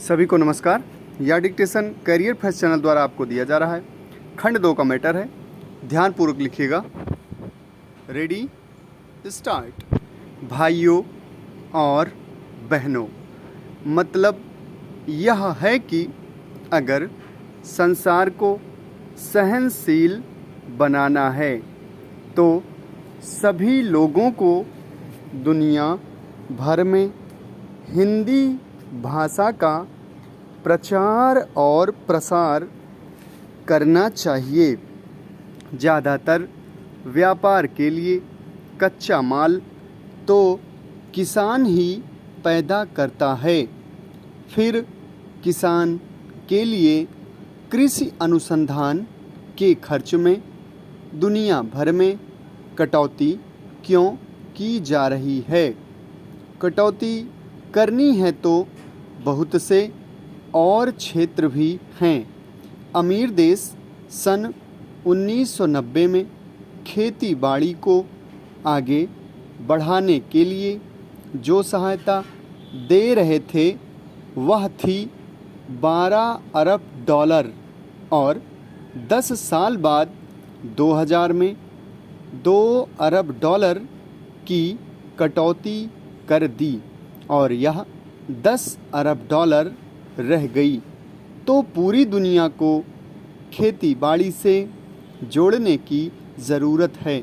सभी को नमस्कार। यह डिक्टेशन करियर फर्स्ट चैनल द्वारा आपको दिया जा रहा है। खंड 2 का मैटर है, ध्यानपूर्वक लिखिएगा। Ready start. भाइयों और बहनों, मतलब यह है कि अगर संसार को सहनशील बनाना है तो सभी लोगों को दुनिया भर में हिंदी भाषा का प्रचार और प्रसार करना चाहिए। ज़्यादातर व्यापार के लिए कच्चा माल तो किसान ही पैदा करता है, फिर किसान के लिए कृषि अनुसंधान के खर्च में दुनिया भर में कटौती क्यों की जा रही है। कटौती करनी है तो बहुत से और क्षेत्र भी हैं। अमीर देश सन 1990 में खेती बाड़ी को आगे बढ़ाने के लिए जो सहायता दे रहे थे वह थी 12 अरब डॉलर, और 10 साल बाद 2000 में 2 अरब डॉलर की कटौती कर दी और यह 10 अरब डॉलर रह गई। तो पूरी दुनिया को खेती बाड़ी से जोड़ने की ज़रूरत है,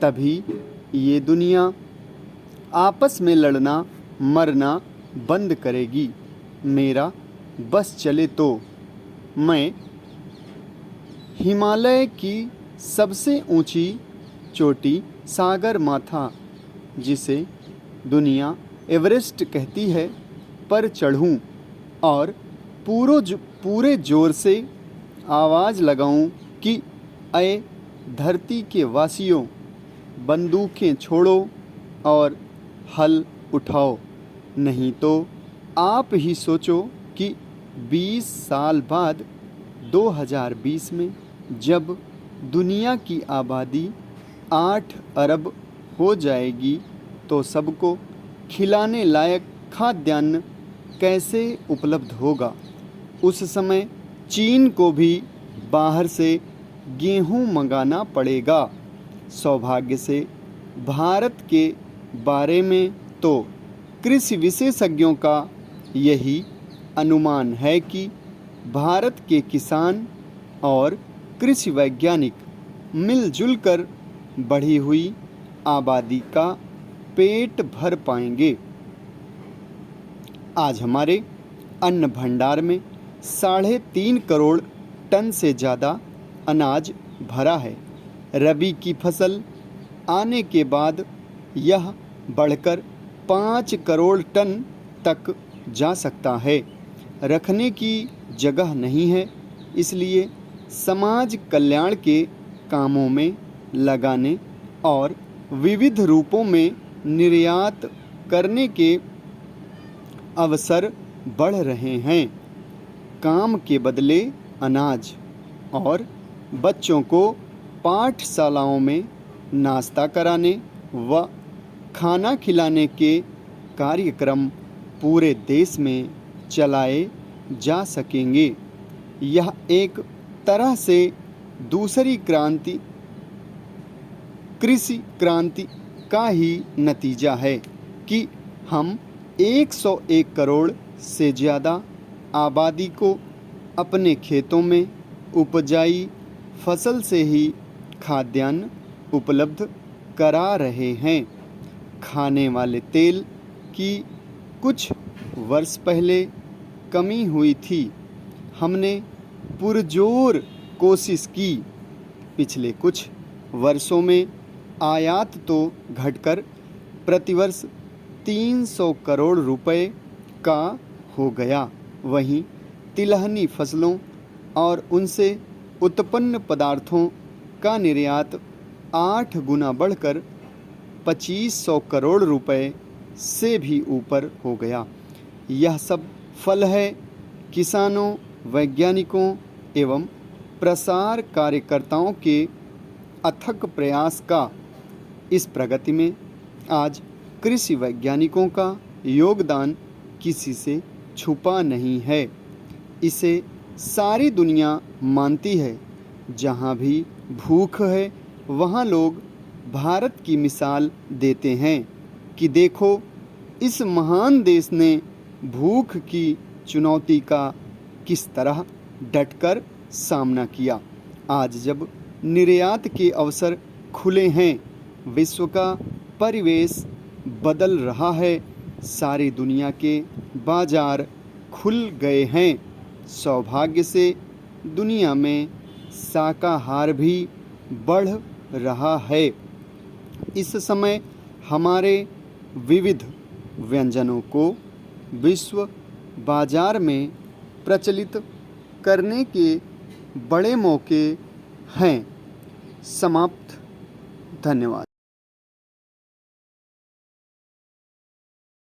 तभी ये दुनिया आपस में लड़ना मरना बंद करेगी। मेरा बस चले तो मैं हिमालय की सबसे ऊंची चोटी सागरमाथा, जिसे दुनिया एवरेस्ट कहती है, पर चढ़ूं और पूरे जोर से आवाज़ लगाऊं कि अये धरती के वासियों, बंदूकें छोड़ो और हल उठाओ, नहीं तो आप ही सोचो कि 20 साल बाद 2020 में जब दुनिया की आबादी 8 अरब हो जाएगी तो सबको खिलाने लायक खाद्यान्न कैसे उपलब्ध होगा। उस समय चीन को भी बाहर से गेहूं मंगाना पड़ेगा। सौभाग्य से भारत के बारे में तो कृषि विशेषज्ञों का यही अनुमान है कि भारत के किसान और कृषि वैज्ञानिक मिलजुल कर बढ़ी हुई आबादी का पेट भर पाएंगे। आज हमारे अन्न भंडार में 3.5 करोड़ टन से ज़्यादा अनाज भरा है। रबी की फसल आने के बाद यह बढ़कर 5 करोड़ टन तक जा सकता है। रखने की जगह नहीं है, इसलिए समाज कल्याण के कामों में लगाने और विविध रूपों में निर्यात करने के अवसर बढ़ रहे हैं। काम के बदले अनाज और बच्चों को पाठशालाओं में नाश्ता कराने व खाना खिलाने के कार्यक्रम पूरे देश में चलाए जा सकेंगे। यह एक तरह से दूसरी क्रांति, कृषि क्रांति का ही नतीजा है कि हम 101 करोड़ से ज़्यादा आबादी को अपने खेतों में उपजाई फसल से ही खाद्यान्न उपलब्ध करा रहे हैं। खाने वाले तेल की कुछ वर्ष पहले कमी हुई थी। हमने पुरजोर कोशिश की। पिछले कुछ वर्षों में आयात तो घटकर प्रतिवर्ष 300 करोड़ रुपए का हो गया। वहीं तिलहनी फसलों और उनसे उत्पन्न पदार्थों का निर्यात 8 गुना बढ़कर 2500 करोड़ रुपए से भी ऊपर हो गया। यह सब फल है किसानों, वैज्ञानिकों एवं प्रसार कार्यकर्ताओं के अथक प्रयास का। इस प्रगति में आज कृषि वैज्ञानिकों का योगदान किसी से छुपा नहीं है। इसे सारी दुनिया मानती है। जहाँ भी भूख है वहाँ लोग भारत की मिसाल देते हैं कि देखो, इस महान देश ने भूख की चुनौती का किस तरह डटकर सामना किया। आज जब निर्यात के अवसर खुले हैं, विश्व का परिवेश बदल रहा है, सारी दुनिया के बाजार खुल गए हैं। सौभाग्य से दुनिया में शाकाहार भी बढ़ रहा है। इस समय हमारे विविध व्यंजनों को विश्व बाजार में प्रचलित करने के बड़े मौके हैं। समाप्त। धन्यवाद।